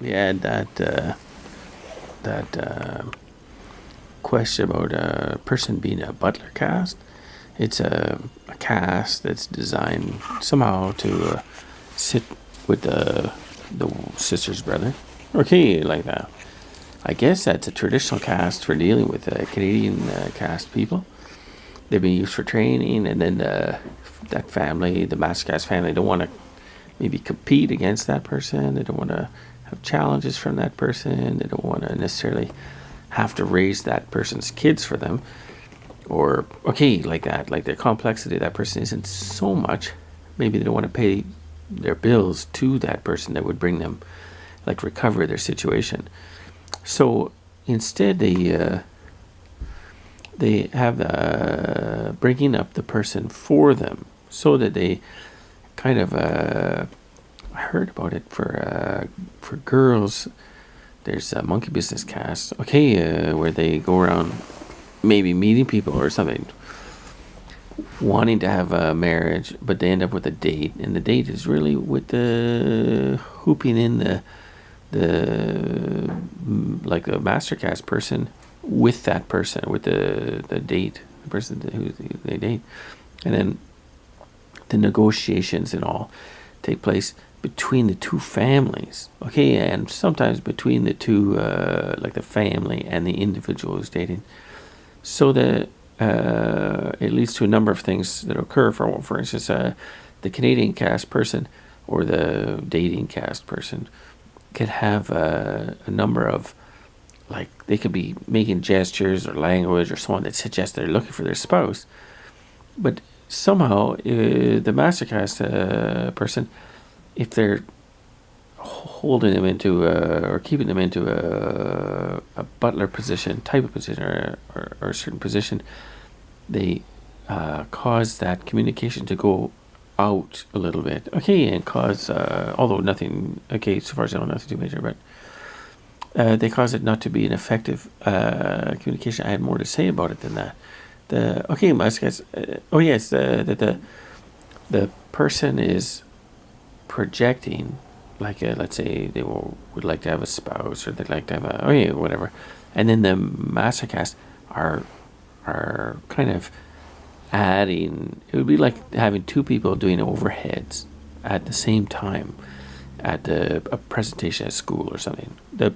we had that question about a person being a butler cast. It's a cast that's designed somehow to sit with the sister's brother. Okay, like that. I guess that's a traditional cast for dealing with Canadian cast people. They've been used for training, and then that family, the master cast family, don't want to maybe compete against that person. They don't want to have challenges from that person. They don't want to necessarily have to raise that person's kids for them. Or, okay, like that. Like the complexity of that person isn't so much. Maybe they don't want to pay their bills to that person that would bring them, like, recover their situation. So instead, they have bringing up the person for them, so that they kind of I heard about it for girls. There's a monkey business cast, okay, where they go around maybe meeting people or something, wanting to have a marriage, but they end up with a date, and the date is really with the hooping in the like a mastercast person with that person, with the date, the person who they date, and then the negotiations and all take place between the two families, okay, and sometimes between the two, like the family and the individual who's dating, so that it leads to a number of things that occur. For instance, the Canadian cast person or the dating cast person could have a number of, like, they could be making gestures or language or so on that suggests they're looking for their spouse, but somehow the mastercast person, if they're holding them into or keeping them into a butler position, type of position, or a certain position, they cause that communication to go out a little bit, okay, and cause, although nothing, okay, so far as I know, nothing too major, but they cause it not to be an effective communication. I had more to say about it than that. The person is projecting, like, let's say they would like to have a spouse, or they'd like to have whatever, and then the mastercast are kind of adding. It would be like having two people doing overheads at the same time at a presentation at school or something. The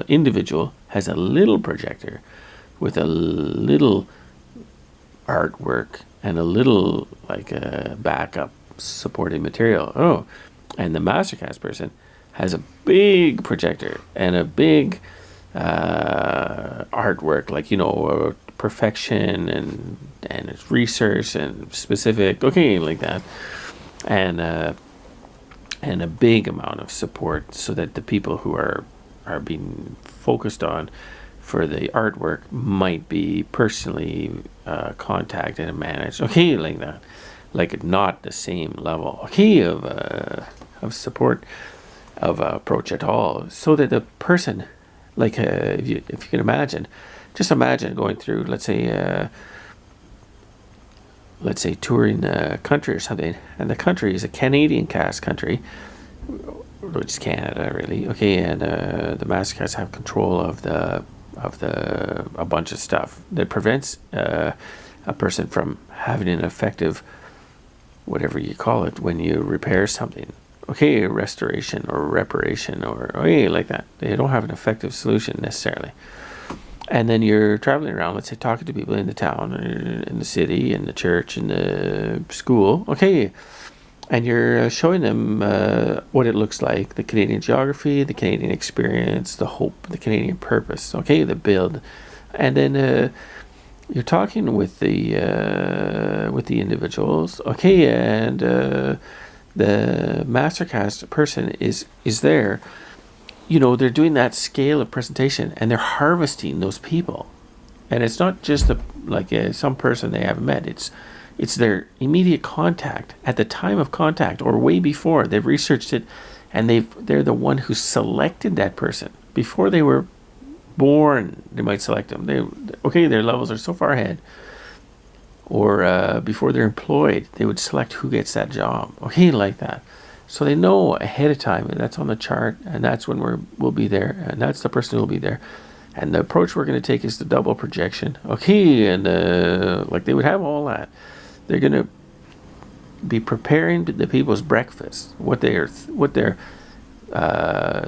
individual has a little projector with a little artwork and a little, like, backup supporting material. Oh, and the mastercast person has a big projector and a big artwork, like, perfection and it's research and specific, okay, like that, and a big amount of support, so that the people who are being focused on for the artwork might be personally contacted and managed, okay, like that, like not the same level, okay, of support, of approach at all, so that the person, like, if you can imagine, just imagine going through, let's say touring the country or something, and the country is a Canadian cast country, which is Canada, really, okay, and the mastercasts have control of a bunch of stuff that prevents a person from having an effective, whatever you call it, when you repair something, okay, restoration or reparation, or okay, like that. They don't have an effective solution necessarily. And then you're traveling around, let's say, talking to people in the town, or in the city, in the church, in the school, okay, and you're showing them what it looks like, the Canadian geography, the Canadian experience, the hope, the Canadian purpose, okay, the build, and then you're talking with the individuals, okay, and the mastercast person is there. They're doing that scale of presentation, and they're harvesting those people, and it's not just some person they haven't met. It's their immediate contact at the time of contact, or way before. They've researched it, and they're the one who selected that person before they were born. They might select them. Their levels are so far ahead, or before they're employed, they would select who gets that job. Okay, like that. So they know ahead of time, and that's on the chart, and that's when we'll be there, and that's the person who will be there. And the approach we're going to take is the double projection. Okay, and like they would have all that. They're going to be preparing the people's breakfast, what their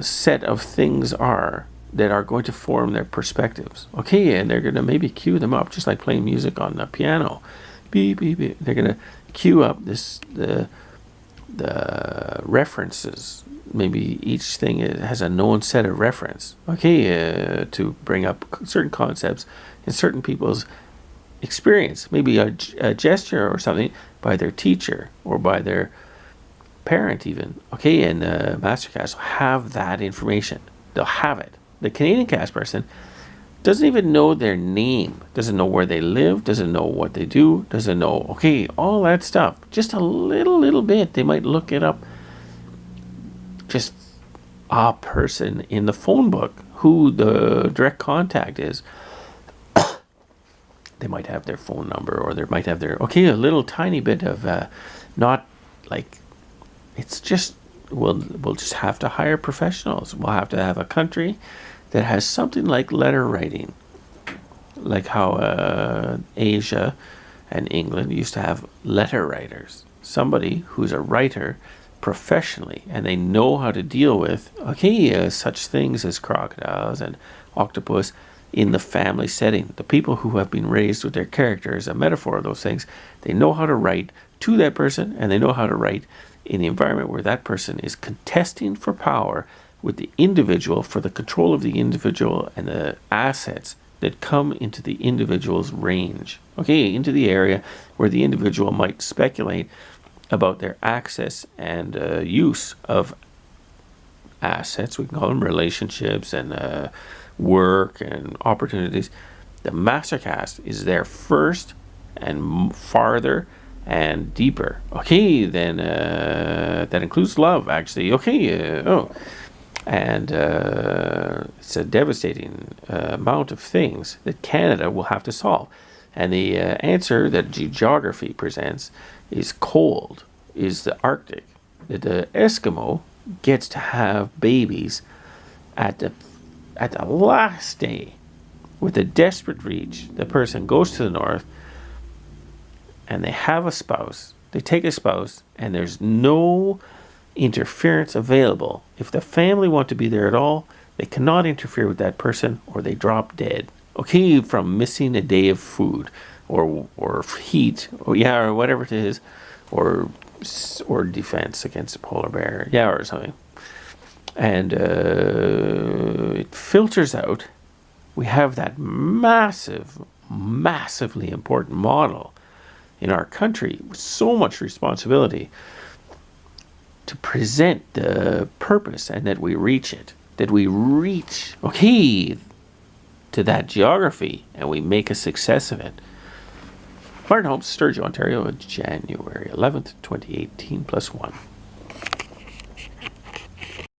set of things are that are going to form their perspectives. Okay, and they're going to maybe cue them up, just like playing music on the piano. Beep, beep, beep. They're going to cue up the references. Maybe each thing has a known set of reference. Okay, to bring up certain concepts in certain people's experience. Maybe a gesture or something by their teacher or by their parent even. Okay, and the mastercast will have that information. They'll have it. The Canadian cast person doesn't even know their name, doesn't know where they live, doesn't know what they do, doesn't know, okay, all that stuff. Just a little bit. They might look it up. Just a person in the phone book, who the direct contact is. They might have their phone number, or they might have their, okay, a little tiny bit of, not like, it's just, we'll just have to hire professionals. We'll have to have a country that has something like letter writing, like how Asia and England used to have letter writers. Somebody who's a writer professionally, and they know how to deal with, okay, such things as crocodiles and octopus in the family setting. The people who have been raised with their characters, a metaphor of those things, they know how to write to that person, and they know how to write in the environment where that person is contesting for power with the individual, for the control of the individual and the assets that come into the individual's range. Okay, into the area where the individual might speculate about their access and use of assets. We can call them relationships and work and opportunities. The mastercast is there first and farther and deeper. Okay, then that includes love, actually. Okay, and it's a devastating amount of things that Canada will have to solve. And the answer that geography presents is cold, is the Arctic. That the Eskimo gets to have babies at the last day with a desperate reach. The person goes to the north and they have a spouse. They take a spouse, and there's no interference available. If the family want to be there at all, they cannot interfere with that person, or they drop dead. Okay, from missing a day of food, or heat, or whatever it is, or defense against a polar bear, or something. And it filters out. We have that massively important model in our country with so much responsibility to present the purpose, and that we reach it. That we reach, okay, to that geography, and we make a success of it. Martin Holmes, Sturgeo, Ontario, January 11th, 2018, +1.